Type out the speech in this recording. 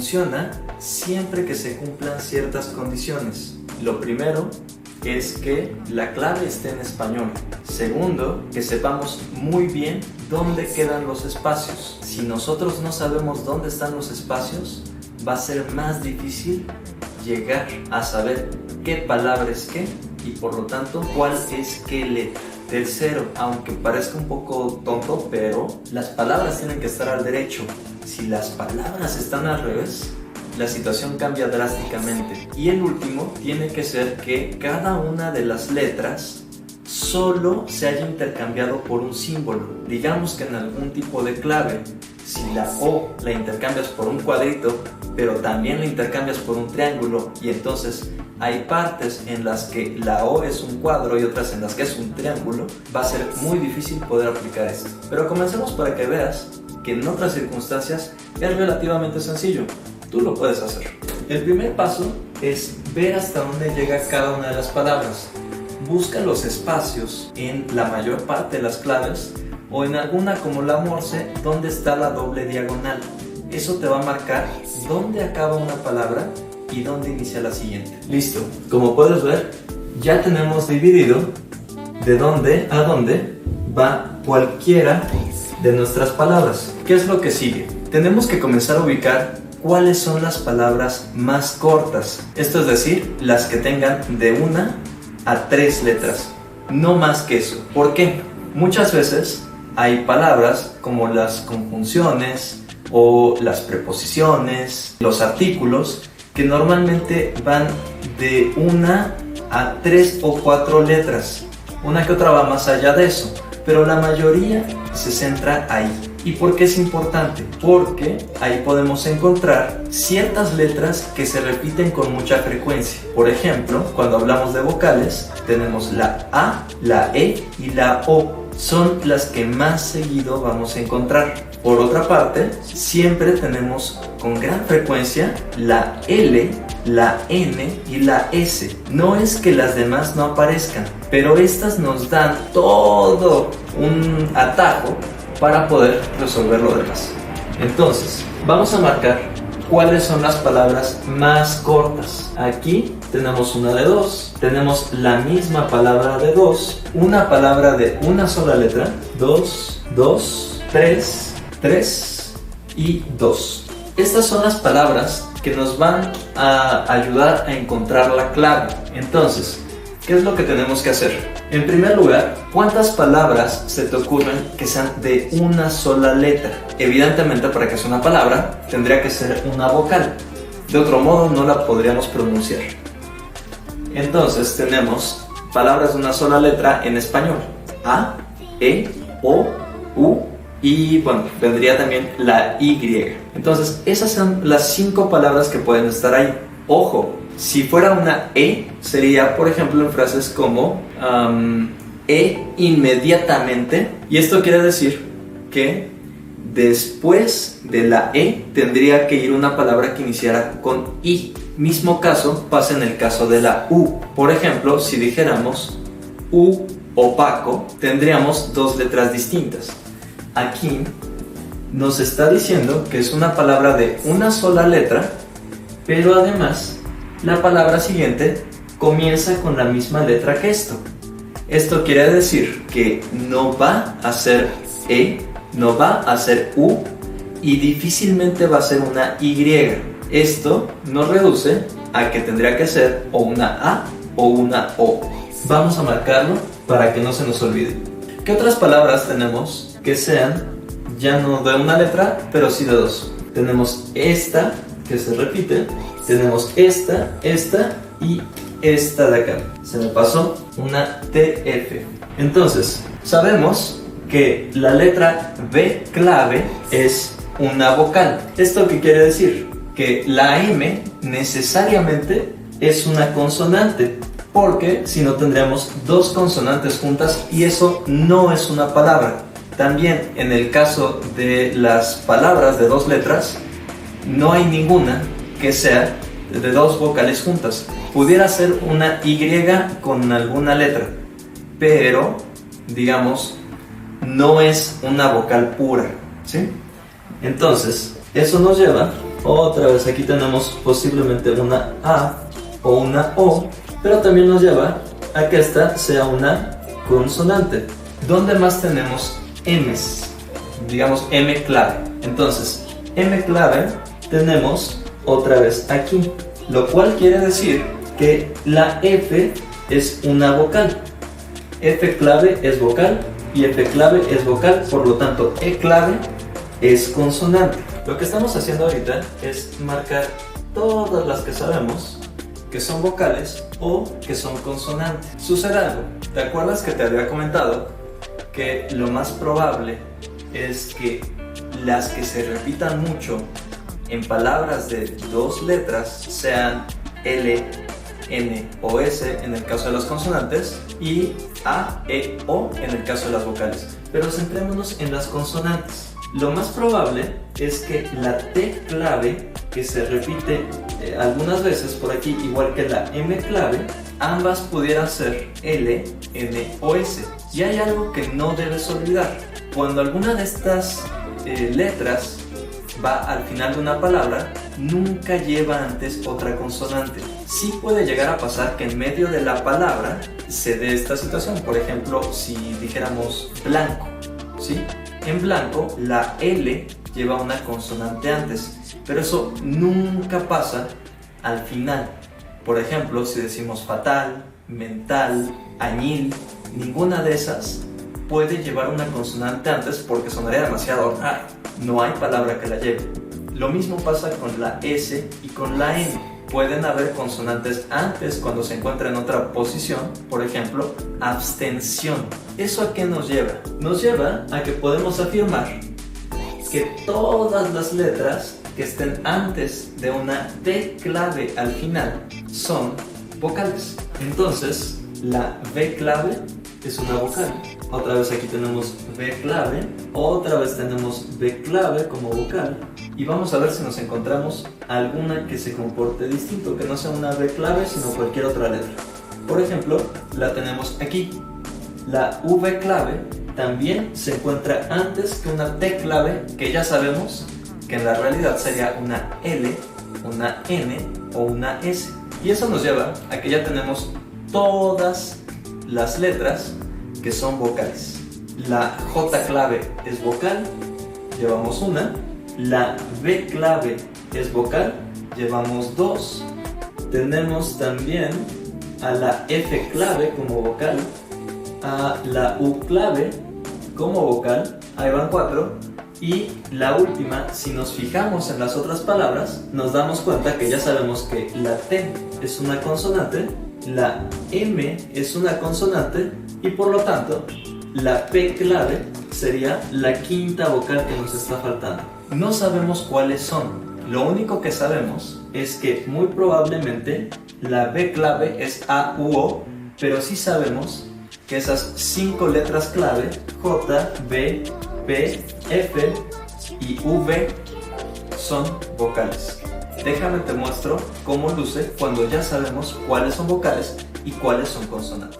funciona siempre que se cumplan ciertas condiciones. Lo primero es que la clave esté en español. Segundo, que sepamos muy bien dónde quedan los espacios. Si nosotros no sabemos dónde están los espacios, va a ser más difícil llegar a saber qué palabra es qué y por lo tanto cuál es qué letra. Tercero, aunque parezca un poco tonto, pero las palabras tienen que estar al derecho. Si las palabras están al revés, la situación cambia drásticamente. Y el último tiene que ser que cada una de las letras solo se haya intercambiado por un símbolo. Digamos que en algún tipo de clave, si la O la intercambias por un cuadrito, pero también la intercambias por un triángulo, y entonces hay partes en las que la O es un cuadro y otras en las que es un triángulo, va a ser muy difícil poder aplicar esto. Pero comencemos para que veas que en otras circunstancias es relativamente sencillo. Tú lo puedes hacer. El primer paso es ver hasta dónde llega cada una de las palabras. Busca los espacios en la mayor parte de las claves o en alguna como la Morse donde está la doble diagonal. Eso te va a marcar dónde acaba una palabra y dónde inicia la siguiente. Listo. Como puedes ver, ya tenemos dividido de dónde a dónde va cualquiera de nuestras palabras. ¿Qué es lo que sigue? Tenemos que comenzar a ubicar cuáles son las palabras más cortas. Esto es decir, las que tengan de 1 a 3 letras. No más que eso. ¿Por qué? Muchas veces hay palabras como las conjunciones o las preposiciones, los artículos, que normalmente van de 1 a 3 o 4 letras. Una que otra va más allá de eso, pero la mayoría se centra ahí. ¿Y por qué es importante? Porque ahí podemos encontrar ciertas letras que se repiten con mucha frecuencia. Por ejemplo, cuando hablamos de vocales, tenemos la A, la E y la O. Son las que más seguido vamos a encontrar. Por otra parte, siempre tenemos con gran frecuencia la L, la N y la S. No es que las demás no aparezcan, pero estas nos dan todo un atajo para poder resolver lo demás. Entonces, vamos a marcar cuáles son las palabras más cortas. Aquí tenemos una de 2, tenemos la misma palabra de 2, una palabra de una sola letra, 2, 2, 3, 3 y 2. Estas son las palabras que nos van a ayudar a encontrar la clave. Entonces, ¿qué es lo que tenemos que hacer? En primer lugar, ¿cuántas palabras se te ocurren que sean de una sola letra? Evidentemente, para que sea una palabra, tendría que ser una vocal. De otro modo, no la podríamos pronunciar. Entonces, tenemos palabras de una sola letra en español. A, E, O, U y, bueno, vendría también la Y. Entonces, esas son las 5 palabras que pueden estar ahí. Ojo, si fuera una E, sería, por ejemplo, en frases como inmediatamente. Y esto quiere decir que después de la E tendría que ir una palabra que iniciara con I. Mismo caso pasa en el caso de la U. Por ejemplo, si dijéramos U opaco, tendríamos 2 letras distintas. Aquí nos está diciendo que es una palabra de una sola letra, pero además la palabra siguiente comienza con la misma letra que esto. Esto quiere decir que no va a ser E, no va a ser U y difícilmente va a ser una Y. Esto nos reduce a que tendría que ser o una A o una O. Vamos a marcarlo para que no se nos olvide. ¿Qué otras palabras tenemos que sean ya no de una letra, pero sí de 2? Tenemos esta, que se repite. Tenemos esta y esta de acá. Se me pasó una TF. Entonces, sabemos que la letra B clave es una vocal. ¿Esto qué quiere decir? Que la M necesariamente es una consonante, porque si no tendríamos 2 consonantes juntas y eso no es una palabra. También en el caso de las palabras de 2 letras, no hay ninguna que sea de 2 vocales juntas. Pudiera ser una Y con alguna letra, pero digamos no es una vocal pura, ¿sí? Entonces eso nos lleva, Otra vez aquí tenemos posiblemente una A o una O, pero también nos lleva a que esta sea una consonante. ¿Dónde más tenemos M's? Digamos M clave. Entonces, M clave tenemos otra vez aquí, lo cual quiere decir que la F es una vocal. F clave es vocal y F clave es vocal, por lo tanto E clave es consonante. Lo que estamos haciendo ahorita es marcar todas las que sabemos que son vocales o que son consonantes. Sucede algo. ¿Te acuerdas que te había comentado que lo más probable es que las que se repitan mucho en palabras de dos letras sean L, N o S en el caso de las consonantes y A, E, O en el caso de las vocales? Pero centrémonos en las consonantes. Lo más probable es que la T clave, que se repite algunas veces por aquí, igual que la M clave, ambas pudieran ser L, N o S. Y hay algo que no debes olvidar. Cuando alguna de estas letras va al final de una palabra, nunca lleva antes otra consonante. Sí puede llegar a pasar que en medio de la palabra se dé esta situación. Por ejemplo, si dijéramos blanco, ¿sí? En blanco, la L lleva una consonante antes, pero eso nunca pasa al final. Por ejemplo, si decimos fatal, mental, añil, ninguna de esas puede llevar una consonante antes porque sonaría demasiado raro. No hay palabra que la lleve. Lo mismo pasa con la S y con la N. Pueden haber consonantes antes cuando se encuentra en otra posición, por ejemplo, abstención. ¿Eso a qué nos lleva? Nos lleva a que podemos afirmar que todas las letras que estén antes de una T clave al final son vocales. Entonces, la V clave es una vocal. Otra vez aquí tenemos V clave, otra vez tenemos V clave como vocal. Y vamos a ver si nos encontramos alguna que se comporte distinto, que no sea una V clave, sino cualquier otra letra. Por ejemplo, la tenemos aquí. La V clave también se encuentra antes que una T clave, que ya sabemos que en la realidad sería una L, una N o una S. Y eso nos lleva a que ya tenemos todas las letras que son vocales. La J clave es vocal, llevamos una. La V clave es vocal, llevamos dos. Tenemos también a la F clave como vocal, a la U clave como vocal, ahí van 4. Y la última, si nos fijamos en las otras palabras, nos damos cuenta que ya sabemos que la T es una consonante, la M es una consonante y por lo tanto la P clave sería la quinta vocal que nos está faltando. No sabemos cuáles son. Lo único que sabemos es que muy probablemente la V clave es A u O, pero sí sabemos que esas 5 letras clave, J, B, P, F y V, son vocales. Déjame te muestro cómo luce cuando ya sabemos cuáles son vocales y cuáles son consonantes.